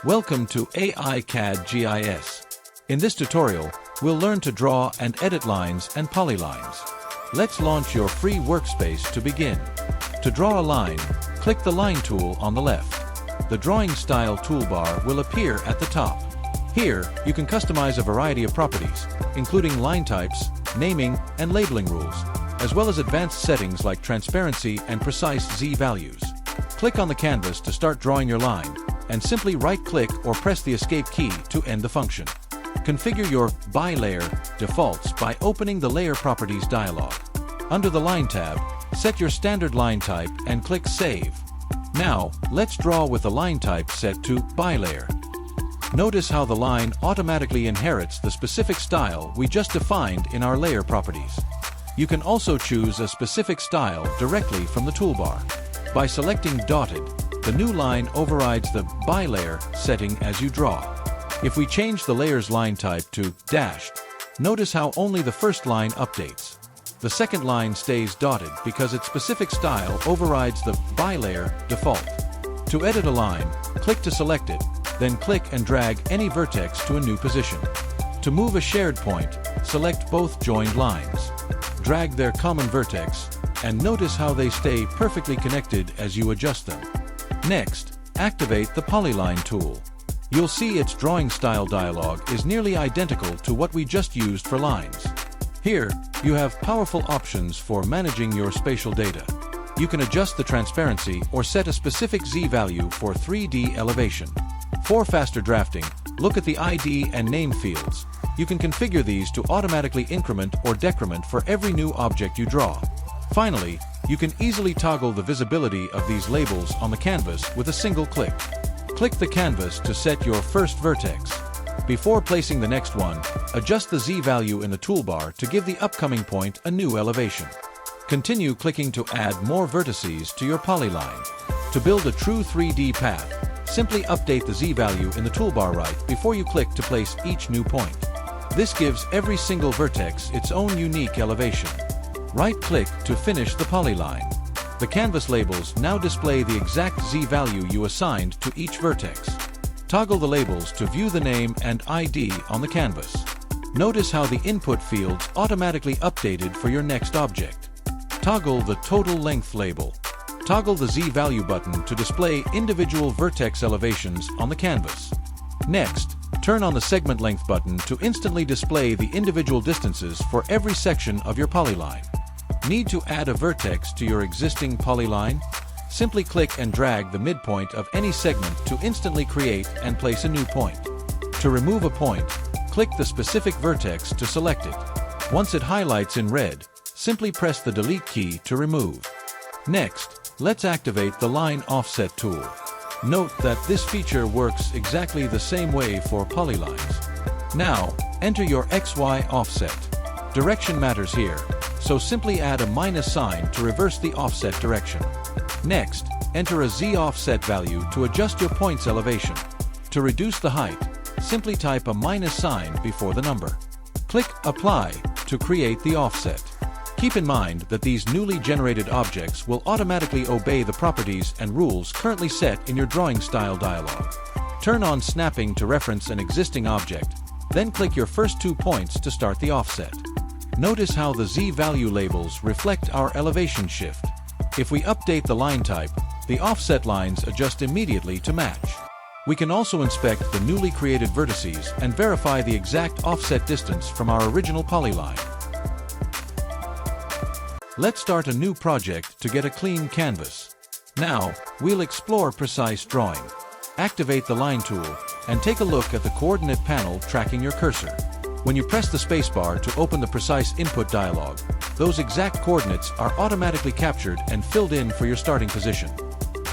Welcome to AICADGIS. In this tutorial, we'll learn to draw and edit lines and polylines. Let's launch your free workspace to begin. To draw a line, click the Line tool on the left. The Drawing Style toolbar will appear at the top. Here, you can customize a variety of properties, including line types, naming, and labeling rules, as well as advanced settings like transparency and precise z-values. Click on the canvas to start drawing your line, and simply right-click or press the Escape key to end the function. Configure your By Layer defaults by opening the Layer Properties dialog. Under the Line tab, set your standard line type and click Save. Now, let's draw with the line type set to By Layer. Notice how the line automatically inherits the specific style we just defined in our layer properties. You can also choose a specific style directly from the toolbar. By selecting Dotted, the new line overrides the By Layer setting as you draw. If we change the layer's line type to Dashed, notice how only the first line updates. The second line stays dotted because its specific style overrides the By Layer default. To edit a line, click to select it, then click and drag any vertex to a new position. To move a shared point, select both joined lines. Drag their common vertex, and notice how they stay perfectly connected as you adjust them. Next, activate the Polyline tool. You'll see its drawing style dialog is nearly identical to what we just used for lines. Here, you have powerful options for managing your spatial data. You can adjust the transparency or set a specific z-value for 3D elevation. For faster drafting, look at the ID and name fields. You can configure these to automatically increment or decrement for every new object you draw. Finally, you can easily toggle the visibility of these labels on the canvas with a single click. Click the canvas to set your first vertex. Before placing the next one, adjust the z-value in the toolbar to give the upcoming point a new elevation. Continue clicking to add more vertices to your polyline. To build a true 3D path, simply update the z-value in the toolbar right before you click to place each new point. This gives every single vertex its own unique elevation. Right-click to finish the polyline. The canvas labels now display the exact z-value you assigned to each vertex. Toggle the labels to view the name and ID on the canvas. Notice how the input fields automatically updated for your next object. Toggle the total length label. Toggle the z-value button to display individual vertex elevations on the canvas. Next, turn on the segment length button to instantly display the individual distances for every section of your polyline. Need to add a vertex to your existing polyline? Simply click and drag the midpoint of any segment to instantly create and place a new point. To remove a point, click the specific vertex to select it. Once it highlights in red, simply press the Delete key to remove. Next, let's activate the Line Offset tool. Note that this feature works exactly the same way for polylines. Now, enter your XY offset. Direction matters here, so simply add a minus sign to reverse the offset direction. Next, enter a Z offset value to adjust your point's elevation. To reduce the height, simply type a minus sign before the number. Click Apply to create the offset. Keep in mind that these newly generated objects will automatically obey the properties and rules currently set in your drawing style dialog. Turn on snapping to reference an existing object, then click your first 2 points to start the offset. Notice how the z-value labels reflect our elevation shift. If we update the line type, the offset lines adjust immediately to match. We can also inspect the newly created vertices and verify the exact offset distance from our original polyline. Let's start a new project to get a clean canvas. Now, we'll explore precise drawing. Activate the Line tool and take a look at the coordinate panel tracking your cursor. When you press the spacebar to open the Precise Input dialog, those exact coordinates are automatically captured and filled in for your starting position.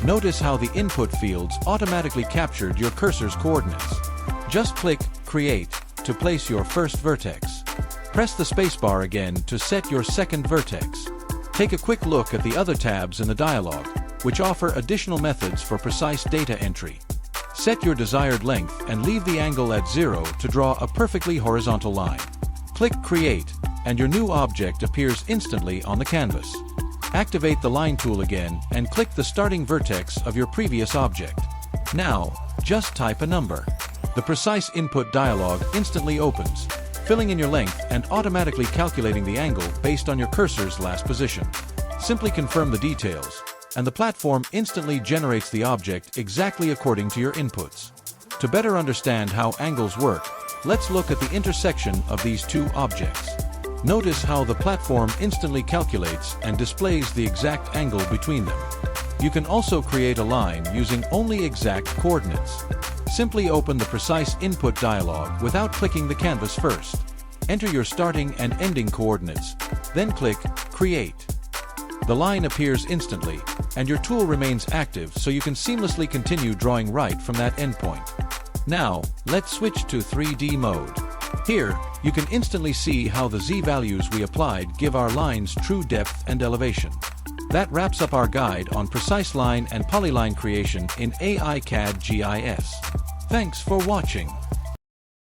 Notice how the input fields automatically captured your cursor's coordinates. Just click Create to place your first vertex. Press the spacebar again to set your second vertex. Take a quick look at the other tabs in the dialog, which offer additional methods for precise data entry. Set your desired length and leave the angle at 0 to draw a perfectly horizontal line. Click Create, and your new object appears instantly on the canvas. Activate the Line tool again and click the starting vertex of your previous object. Now, Just type a number. The precise input dialog instantly opens, filling in your length and automatically calculating the angle based on your cursor's last position. Simply confirm the details, and the platform instantly generates the object exactly according to your inputs. To better understand how angles work, let's look at the intersection of these two objects. Notice how the platform instantly calculates and displays the exact angle between them. You can also create a line using only exact coordinates. Simply open the precise input dialog without clicking the canvas first. Enter your starting and ending coordinates, then click Create. The line appears instantly, and your tool remains active so you can seamlessly continue drawing right from that endpoint. Now, let's switch to 3D mode. Here, you can instantly see how the Z values we applied give our lines true depth and elevation. That wraps up our guide on precise line and polyline creation in AICADGIS. Thanks for watching.